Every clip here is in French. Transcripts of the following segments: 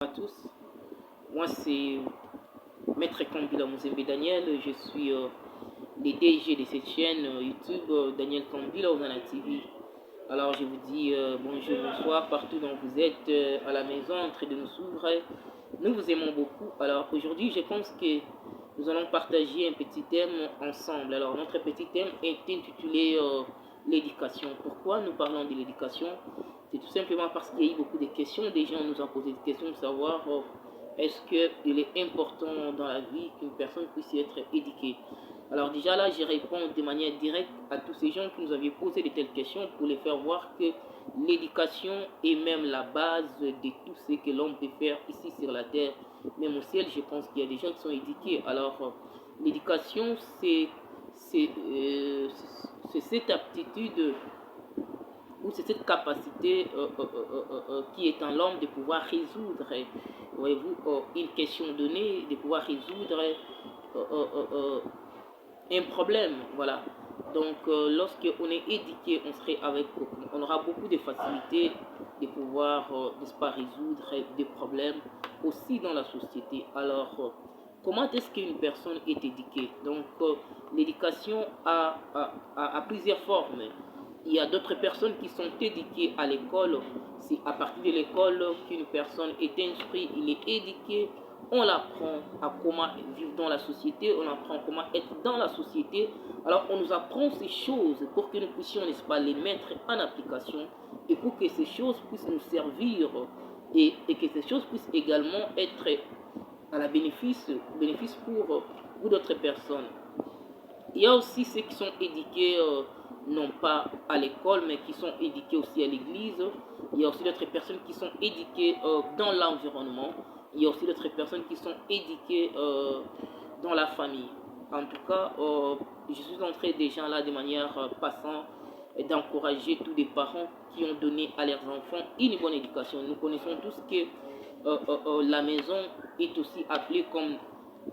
À tous, moi c'est Maître Kambila Muzembe Daniel, je suis le DG de cette chaîne YouTube Daniel Kambila Ozana TV. Alors je vous dis bonjour, bonsoir partout dont vous êtes à la maison en train de nous suivre. Nous vous aimons beaucoup. Alors aujourd'hui je pense que nous allons partager un petit thème ensemble. Alors notre petit thème est intitulé l'éducation. Pourquoi nous parlons de l'éducation? C'est tout simplement parce qu'il y a eu beaucoup de questions. Des gens nous ont posé des questions de savoir est-ce qu'il est important dans la vie qu'une personne puisse être éduquée. Alors déjà là, je réponds de manière directe à tous ces gens qui nous avaient posé de telles questions pour les faire voir que l'éducation est même la base de tout ce que l'homme peut faire ici sur la terre. Même au ciel, je pense qu'il y a des gens qui sont éduqués. Alors l'éducation, c'est cette aptitude ou c'est cette capacité qui est en l'homme de pouvoir résoudre, voyez-vous, une question donnée, de pouvoir résoudre un problème, voilà. Donc, lorsqu'on est éduqué, on aura beaucoup de facilité de pouvoir, n'est-ce pas, résoudre des problèmes aussi dans la société. Alors, comment est-ce qu'une personne est éduquée? Donc, l'éducation a plusieurs formes. Il y a d'autres personnes qui sont éduquées à l'école. C'est à partir de l'école qu'une personne est instruite, il est éduqué. On l'apprend à comment vivre dans la société, on apprend comment être dans la société. Alors on nous apprend ces choses pour que nous puissions, n'est-ce pas, les mettre en application et pour que ces choses puissent nous servir et que ces choses puissent également être à la bénéfice pour d'autres personnes. Il y a aussi ceux qui sont éduqués non pas à l'école, mais qui sont éduqués aussi à l'église. Il y a aussi d'autres personnes qui sont éduquées dans l'environnement. Il y a aussi d'autres personnes qui sont éduquées dans la famille. En tout cas, je suis en train déjà là de manière passante d'encourager tous les parents qui ont donné à leurs enfants une bonne éducation. Nous connaissons tous que la maison est aussi appelée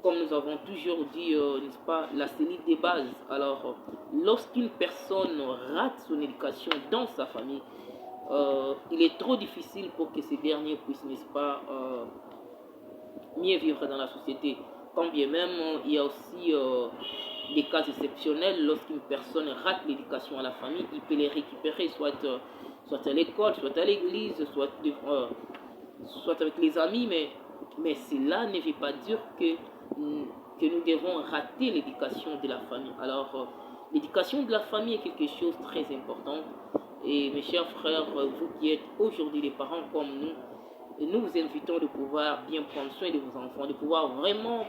comme nous avons toujours dit, n'est-ce pas, la cellule des bases. Alors, lorsqu'une personne rate son éducation dans sa famille, il est trop difficile pour que ces derniers puissent, n'est-ce pas, mieux vivre dans la société. Quand bien même, il y a aussi des cas exceptionnels. Lorsqu'une personne rate l'éducation à la famille, il peut les récupérer soit à l'école, soit à l'église, soit avec les amis, mais cela ne veut pas dire que nous devons rater l'éducation de la famille. Alors, l'éducation de la famille est quelque chose de très important. Et mes chers frères, vous qui êtes aujourd'hui des parents comme nous vous invitons de pouvoir bien prendre soin de vos enfants, de pouvoir vraiment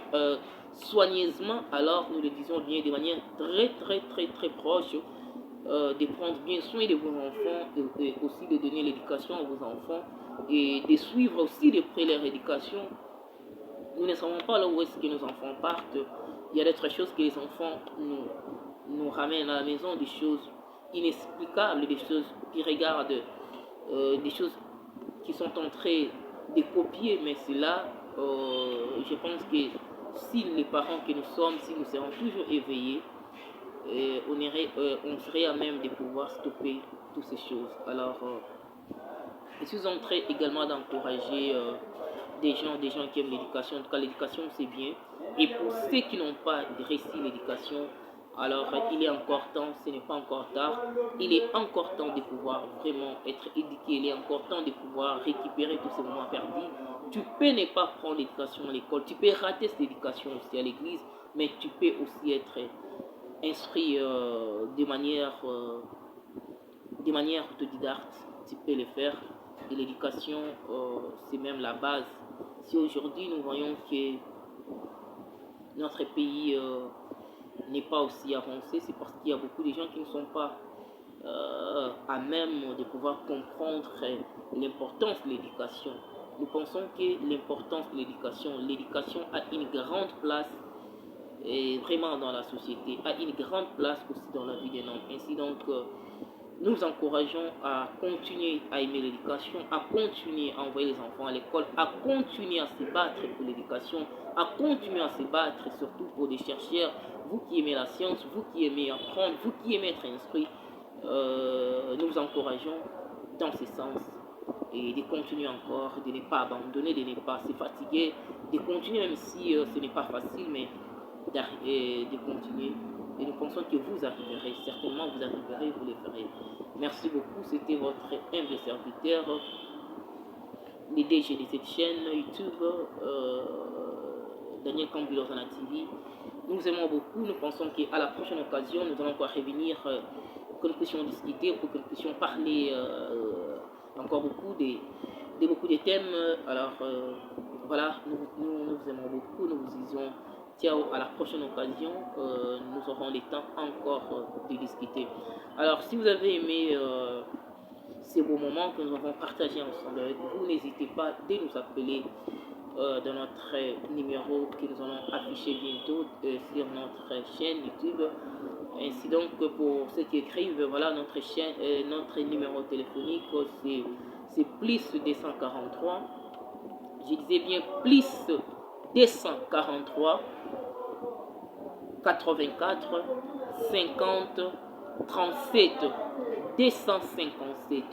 soigneusement, alors nous le disons bien de manière très proche, de prendre bien soin de vos enfants et aussi de donner l'éducation à vos enfants et de suivre aussi de près leur éducation. Nous ne savons pas là où est-ce que nos enfants partent. Il y a d'autres choses que les enfants nous ramènent à la maison, des choses inexplicables, des choses qui regardent, des choses qui sont en train de copier, mais c'est là, je pense que si les parents que nous sommes, si nous serons toujours éveillés, on serait à même de pouvoir stopper toutes ces choses. Alors, je suis en train également d'encourager des gens qui aiment l'éducation. En tout cas, l'éducation, c'est bien. Et pour ceux qui n'ont pas réussi l'éducation, alors il est encore temps, ce n'est pas encore tard. Il est encore temps de pouvoir vraiment être éduqué. Il est encore temps de pouvoir récupérer tous ces moments perdus. Tu peux ne pas prendre l'éducation à l'école. Tu peux rater cette éducation aussi à l'église, mais tu peux aussi être instruit de manière autodidacte. Tu peux le faire. Et l'éducation, c'est même la base. Si aujourd'hui nous voyons que notre pays n'est pas aussi avancé, c'est parce qu'il y a beaucoup de gens qui ne sont pas à même de pouvoir comprendre l'importance de l'éducation. Nous pensons que l'importance de l'éducation a une grande place et vraiment dans la société, a une grande place aussi dans la vie d'un homme. Ainsi donc, nous encourageons à continuer à aimer l'éducation, à continuer à envoyer les enfants à l'école, à continuer à se battre pour l'éducation, à continuer à se battre surtout pour des chercheurs, vous qui aimez la science, vous qui aimez apprendre, vous qui aimez être instruit, nous vous encourageons dans ce sens. et de continuer encore, de ne pas abandonner, de ne pas se fatiguer, de continuer même si ce n'est pas facile, mais de continuer. Et nous pensons que vous arriverez, certainement vous arriverez, vous le ferez. Merci beaucoup, c'était votre humble serviteur, le DG de cette chaîne YouTube, Daniel Cambilozana TV. Nous vous aimons beaucoup, nous pensons qu'à la prochaine occasion, nous allons encore revenir pour que nous puissions discuter, pour que nous puissions parler encore beaucoup de thèmes. Alors voilà, nous vous aimons beaucoup, nous vous disons ciao à la prochaine occasion, nous aurons le temps encore de discuter. Alors si vous avez aimé ces beaux moments que nous avons partagés ensemble avec vous, n'hésitez pas de nous appeler dans notre numéro que nous allons afficher bientôt sur notre chaîne YouTube. Ainsi donc pour ceux qui écrivent, voilà notre chaîne, notre numéro téléphonique c'est plus 243. Je disais bien plus 243 84 50 37 257.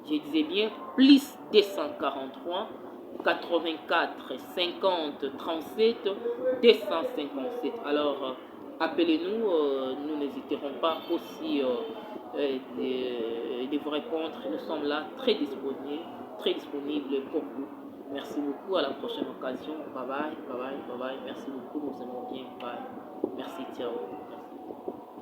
Je disais bien plus 243 84 50 37 257. Alors appelez-nous, nous n'hésiterons pas aussi de vous répondre. Nous sommes là très disponibles pour vous. Merci beaucoup, à la prochaine occasion. Bye bye, bye bye, bye bye. Merci beaucoup, nous vous aimons bien. Bye. Merci, ciao. Merci.